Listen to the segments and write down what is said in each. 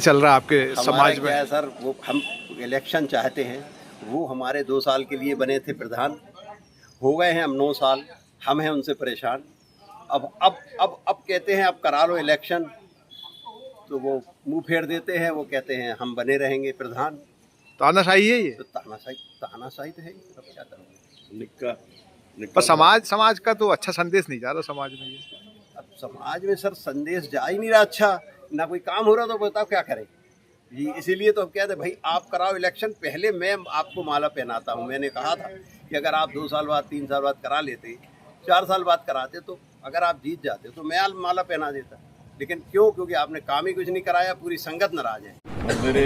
चल रहा है आपके समाज में? क्या है सर, वो हम इलेक्शन चाहते हैं। वो हमारे 2 साल के लिए बने थे प्रधान, हो गए हैं हम 9 साल। हम हैं उनसे परेशान। अब कहते हैं अब करा लो इलेक्शन, तो वो मुंह फेर देते हैं। वो कहते हैं हम बने रहेंगे प्रधान। तानाशाही है ये? तो तानाशाही तो है ही। अब क्या करोगे? निक्का पर समाज का तो अच्छा संदेश नहीं जा रहा समाज में ये। अब समाज में सर संदेश जा ही नहीं रहा अच्छा। ना कोई काम हो रहा, तो बताओ क्या करें जी। इसीलिए तो हम कहते हैं भाई आप कराओ इलेक्शन, पहले मैं आपको माला पहनाता हूँ। मैंने कहा था कि अगर आप 2 साल बाद 3 साल बाद करा लेते, 4 साल बाद कराते, तो अगर आप जीत जाते तो मैं माला पहना देता। लेकिन क्यों? क्योंकि आपने काम ही कुछ नहीं कराया, पूरी संगत नाराज है। और मेरे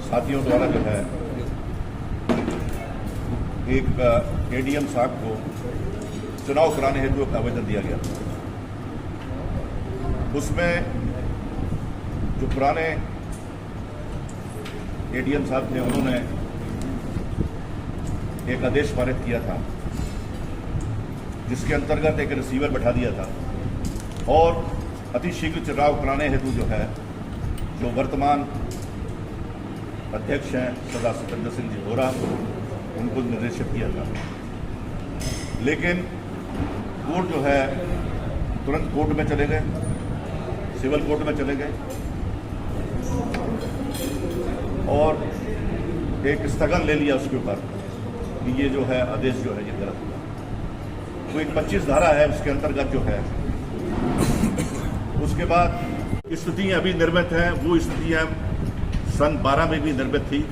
साथियों द्वारा जो है एक एडीएम साहब को चुनाव कराने हेतु एक आवेदन दिया गया। उसमें जो पुराने एडीएम साहब थे, उन्होंने एक आदेश पारित किया था, जिसके अंतर्गत एक रिसीवर बैठा दिया था और अतिशीघ्र चुनाव कराने हेतु जो है, जो वर्तमान अध्यक्ष हैं सरदार सतेंद्र सिंह जी होरा, उनको निर्देशित किया था। लेकिन कोर्ट जो है तुरंत कोर्ट में चले गए, सिविल कोर्ट में चले गए और एक स्थगन ले लिया उसके ऊपर कि ये जो है आदेश जो है ये गलत हुआ। वो एक 25 धारा है उसके अंतर्गत जो है। उसके बाद स्थितियां अभी निर्मित हैं, वो स्थितियां सन 12 में भी निर्मित थी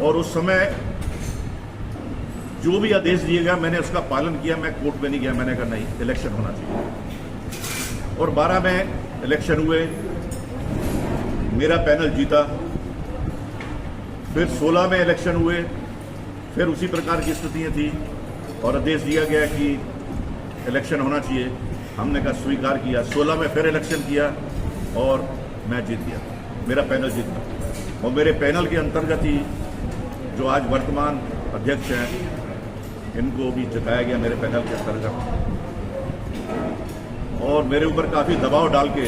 और उस समय जो भी आदेश दिए गया मैंने उसका पालन किया। मैं कोर्ट में नहीं गया, मैंने कहा नहीं, इलेक्शन होना चाहिए। और 12 में इलेक्शन हुए, मेरा पैनल जीता। फिर 16 में इलेक्शन हुए, फिर उसी प्रकार की स्थितियां थी और आदेश दिया गया कि इलेक्शन होना चाहिए। हमने कहा स्वीकार किया। 16 में फिर इलेक्शन किया और मैं जीत गया, मेरा पैनल जीत गया। और मेरे पैनल के अंतर्गत ही जो आज वर्तमान अध्यक्ष हैं, इनको भी जिताया गया मेरे पैनल के अंतर्गत। और मेरे ऊपर काफ़ी दबाव डाल के,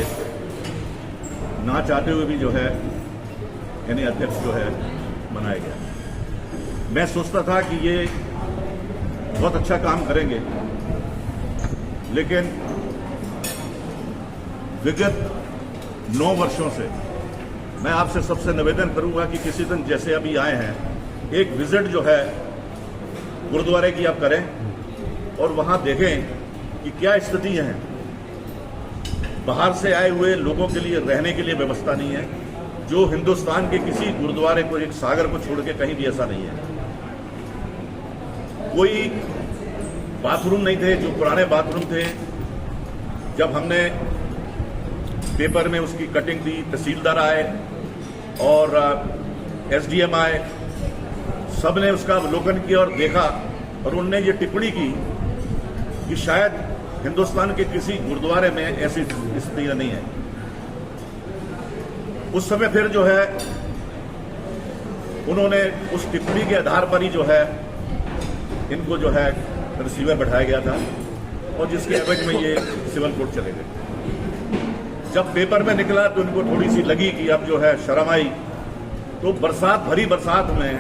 ना चाहते हुए भी जो है इन्हें अध्यक्ष जो है बनाया गया। मैं सोचता था कि ये बहुत अच्छा काम करेंगे, लेकिन विगत 9 वर्षों से मैं आपसे सबसे निवेदन करूंगा कि किसी दिन जैसे अभी आए हैं, एक विजिट जो है गुरुद्वारे की आप करें और वहां देखें कि क्या स्थितियां हैं। बाहर से आए हुए लोगों के लिए रहने के लिए व्यवस्था नहीं है। जो हिंदुस्तान के किसी गुरुद्वारे को, एक सागर को छोड़ के कहीं भी ऐसा नहीं है। कोई बाथरूम नहीं थे, जो पुराने बाथरूम थे। जब हमने पेपर में उसकी कटिंग दी, तहसीलदार आए और एसडीएम आए, सबने उसका अवलोकन किया और देखा और उनने ये टिप्पणी की कि शायद हिंदुस्तान के किसी गुरुद्वारे में ऐसी स्थितियां नहीं है। उस समय फिर जो है उन्होंने उस टिप्पणी के आधार पर ही जो है इनको जो है रिसीवर बैठाया गया था और जिसके एवज में ये सिविल कोर्ट चले गए। जब पेपर में निकला तो इनको थोड़ी सी लगी कि अब जो है शर्म आई, तो बरसात, भरी बरसात में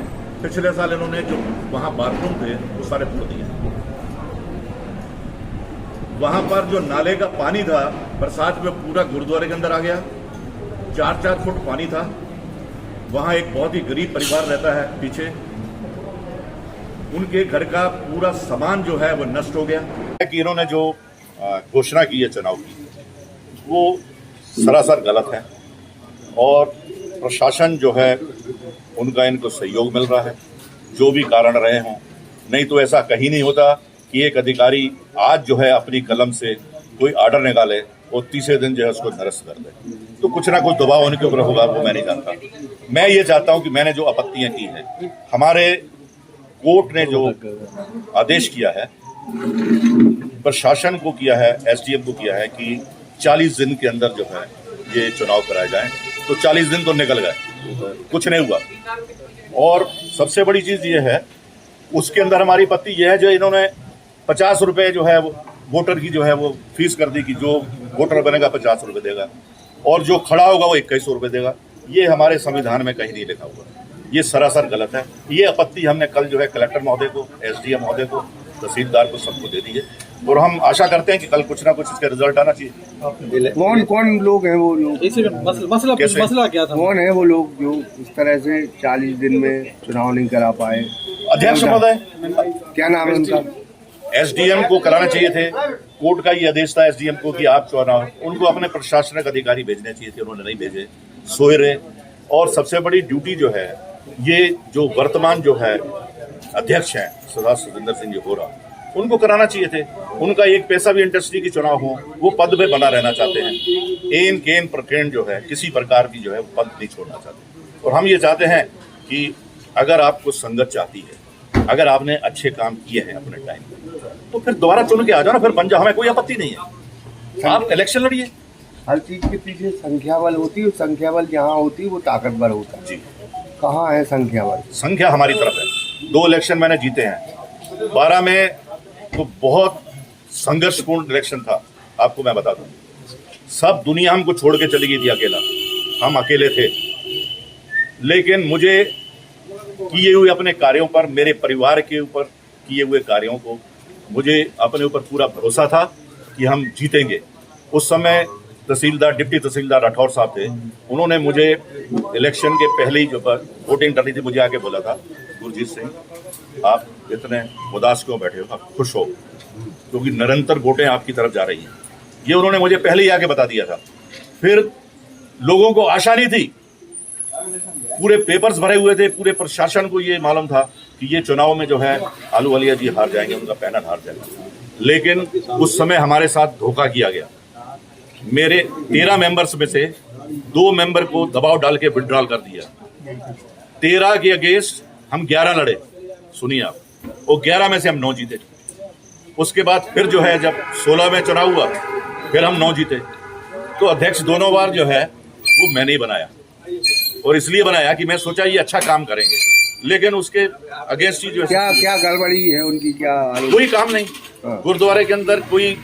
पिछले साल इन्होंने जो वहां बाथरूम थे वो सारे तोड़ दिए। वहां पर जो नाले का पानी था, बरसात में पूरा गुरुद्वारे के अंदर आ गया। 4-4 फुट पानी था। वहां एक बहुत ही गरीब परिवार रहता है पीछे, उनके घर का पूरा सामान जो है वो नष्ट हो गया। कि इन्होंने जो घोषणा की है चुनाव की, वो सरासर गलत है और प्रशासन जो है उनका इनको सहयोग मिल रहा है, जो भी कारण रहे हों। नहीं तो ऐसा कहीं नहीं होता कि एक अधिकारी आज जो है अपनी कलम से कोई आर्डर निकाले और तीसरे दिन जो है उसको निरस्त कर दे। तो कुछ ना कुछ दबाव उनके ऊपर होगा, वो मैं नहीं जानता। मैं ये चाहता हूं कि मैंने जो आपत्तियां की हैं, हमारे कोर्ट ने जो आदेश किया है, प्रशासन को किया है, एसडीएम को किया है कि 40 दिन के अंदर जो है ये चुनाव कराए जाएं, तो 40 दिन तो निकल गए, कुछ नहीं हुआ। और सबसे बड़ी चीज़ ये है, उसके अंदर हमारी आपत्ति ये है जो इन्होंने 50 रुपये जो है वो वोटर की जो है वो फीस कर दी कि जो वोटर बनेगा 50 रुपये देगा। और जो खड़ा होगा वो 2100 रुपये देगा। ये हमारे संविधान में कहीं नहीं लिखा हुआ है, ये सरासर गलत है। ये आपत्ति हमने कल जो है कलेक्टर महोदय को, SDM महोदय को, तहसीलदार को, सबको दे दी है और हम आशा करते हैं कि कल कुछ ना कुछ इसका रिजल्ट आना चाहिए। कौन कौन लोग हैं वो लोग, मसला क्या था? कौन है वो लोग जो इस तरह से 40 दिन में चुनाव नहीं करा पाए? अध्यक्ष महोदय, क्या नाम है उनका? SDM को कराना चाहिए थे, कोर्ट का ये आदेश था SDM को कि आप चुनाव, उनको अपने प्रशासनिक अधिकारी भेजने चाहिए थे, उन्होंने नहीं भेजे, सोए रहे। और सबसे बड़ी ड्यूटी जो है, ये जो वर्तमान जो है अध्यक्ष हैं सरदार सुखविंदर सिंह जी होरा, उनको कराना चाहिए थे। उनका एक पैसा भी इंटरेस्ट नहीं कि चुनाव हो, वो पद पे बना रहना चाहते हैं। एन केन प्रकरण जो है, किसी प्रकार की जो है पद नहीं छोड़ना चाहते। और हम ये चाहते हैं कि अगर आपको संगत चाहती है, अगर आपने अच्छे काम किए हैं अपने टाइम में, तो फिर दोबारा चुन के आ जाओ ना, फिर बन जाओ, हमें कोई आपत्ति नहीं है। आप इलेक्शन लड़िए। हर चीज के पीछे संख्या बल होती है, संख्या बल जहाँ होती है वो ताकतवर होता है। जी, कहाँ है संख्या बल? संख्या हमारी तरफ है। 2 इलेक्शन मैंने जीते हैं, 12 में तो बहुत संघर्षपूर्ण इलेक्शन था। आपको मैं बता दूं, सब दुनिया हमको छोड़ के चली गई थी, अकेला हम अकेले थे। लेकिन मुझे किए हुए अपने कार्यों पर, मेरे परिवार के ऊपर किए हुए कार्यों को, मुझे अपने ऊपर पूरा भरोसा था कि हम जीतेंगे। उस समय तहसीलदार, डिप्टी तहसीलदार राठौर साहब थे, उन्होंने मुझे इलेक्शन के पहले ही जो वोटिंग डली थी, मुझे आके बोला था, गुरजीत सिंह आप इतने उदास क्यों बैठे हो, आप खुश हो, क्योंकि निरंतर वोटें आपकी तरफ जा रही हैं। ये उन्होंने मुझे पहले ही आके बता दिया था। फिर लोगों को आशा नहीं थी, पूरे पेपर्स भरे हुए थे, पूरे प्रशासन को ये मालूम था कि ये चुनाव में जो है आलूवालिया जी हार जाएंगे, उनका पैनल हार जाएगा। लेकिन उस समय हमारे साथ धोखा किया गया। मेरे 13 मेंबर्स में से 2 मेंबर को दबाव डाल के विड्रॉल कर दिया। 13 के अगेंस्ट हम 11 लड़े, सुनिए आप, और 11 में से हम 9 जीते। उसके बाद फिर जो है जब 16 में चुनाव हुआ, फिर हम 9 जीते। तो अध्यक्ष दोनों बार जो है वो मैंने ही बनाया, और इसलिए बनाया कि मैं सोचा ये अच्छा काम करेंगे, लेकिन उसके अगेंस्ट ही जो है क्या गड़बड़ी है उनकी? क्या कोई काम नहीं। गुरुद्वारे के अंदर कोई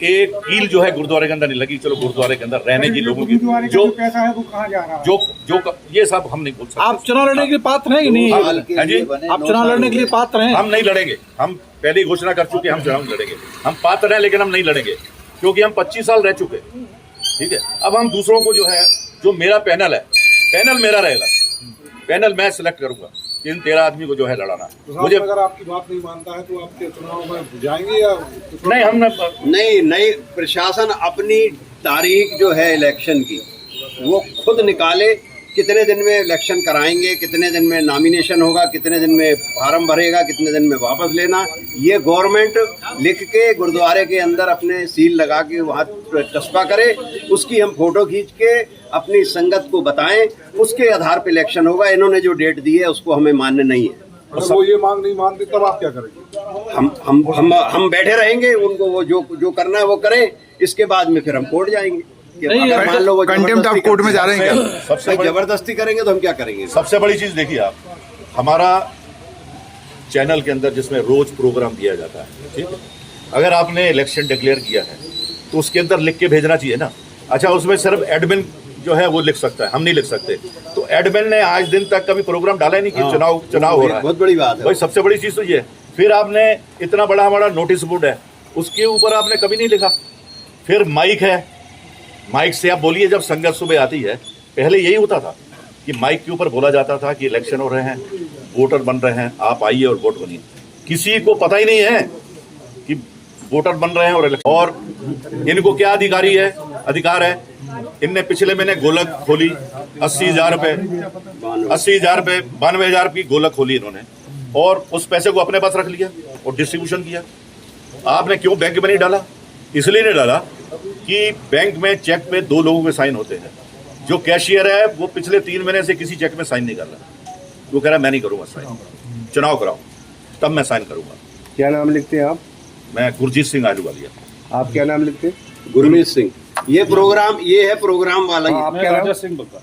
एक कील जो है गुरुद्वारे के अंदर नहीं लगी। चलो, गुरुद्वारे के अंदर रहने की लोगों की जो पैसा है वो कहाँ जा रहा है? जो ये सब हम नहीं बोल सकते। आप चुनाव लड़ने के लिए पात्र हैं कि नहीं? हाँ जी, आप चुनाव लड़ने के लिए पात्र हैं? हम नहीं लड़ेंगे। हम पहले ही घोषणा कर चुके, हम चुनाव लड़ेंगे। हम पात्र हैं, लेकिन हम नहीं लड़ेंगे, क्योंकि हम 25 साल रह चुके। ठीक है, अब हम दूसरों को जो है, जो मेरा पैनल है, पैनल मेरा रहेगा, पैनल मैं सिलेक्ट करूंगा, इन 13 आदमी को जो है लड़ाना। तो मुझे अगर आपकी बात नहीं मानता है तो आपके चुनाव में जाएंगे या नहीं? हम नहीं, प्रशासन अपनी तारीख जो है इलेक्शन की वो खुद निकाले, कितने दिन में इलेक्शन कराएंगे, कितने दिन में नॉमिनेशन होगा, कितने दिन में फार्म भरेगा, कितने दिन में वापस लेना, ये गवर्नमेंट लिख के गुरुद्वारे के अंदर अपने सील लगा के वहाँ चस्पा करे। उसकी हम फोटो खींच के अपनी संगत को बताएं, उसके आधार पर इलेक्शन होगा। इन्होंने जो डेट दी है उसको हमें मान्य नहीं है। अगर वो ये मांग नहीं मानते तब आप क्या करेंगे? हम बैठे रहेंगे, उनको वो जो करना है वो करें। इसके बाद में फिर हम कोर्ट जाएंगे। अगर मान लो वो कंटेम्प्ट ऑफ कोर्ट में जा रहे हैं क्या? सबसे जबरदस्ती करेंगे तो हम क्या करेंगे? सबसे बड़ी चीज देखिए आप, हमारा चैनल के अंदर जिसमें रोज प्रोग्राम दिया जाता है, ठीक है, अगर आपने इलेक्शन डिक्लेयर किया है तो उसके अंदर लिख के भेजना चाहिए ना। अच्छा, उसमें सिर्फ एडमिन जो है वो लिख सकता है, हम नहीं लिख सकते। तो एडमिन ने आज दिन तक कभी प्रोग्राम डाला ही नहीं कि चुनाव हो रहा है। बहुत बड़ी बात है भाई, सबसे बड़ी चीज तो ये है। फिर आपने इतना बड़ा हमारा नोटिस बोर्ड है, उसके ऊपर आपने कभी नहीं लिखा। फिर माइक है, माइक से आप बोलिए। जब संगत सुबह आती है, पहले यही होता था कि माइक के ऊपर बोला जाता था कि इलेक्शन हो रहे हैं, वोटर बन रहे हैं, आप आइए और वोट बनिए। किसी को पता ही नहीं है कि वोटर बन रहे हैं और इनको क्या अधिकार है। इनने पिछले महीने गोलक खोली, 80,000 रुपये, 92,000 की गोलक खोली इन्होंने, और उस पैसे को अपने पास रख लिया और डिस्ट्रीब्यूशन किया। आपने क्यों बैंक में नहीं डाला? इसलिए नहीं डाला कि बैंक में चेक पे 2 लोगों के साइन होते हैं। जो कैशियर है वो पिछले 3 महीने से किसी चेक में साइन नहीं कर रहा। वो कह रहा मैं नहीं करूँगा साइन, चुनाव कराओ तब मैं साइन करूँगा। क्या नाम लिखते हैं आप? मैं गुरजीत सिंह आलूवालिया। आप क्या नाम लिखते हैं? गुरमीत सिंह। ये है प्रोग्राम वाला। आप क्या नाम? सिंह बग्गा।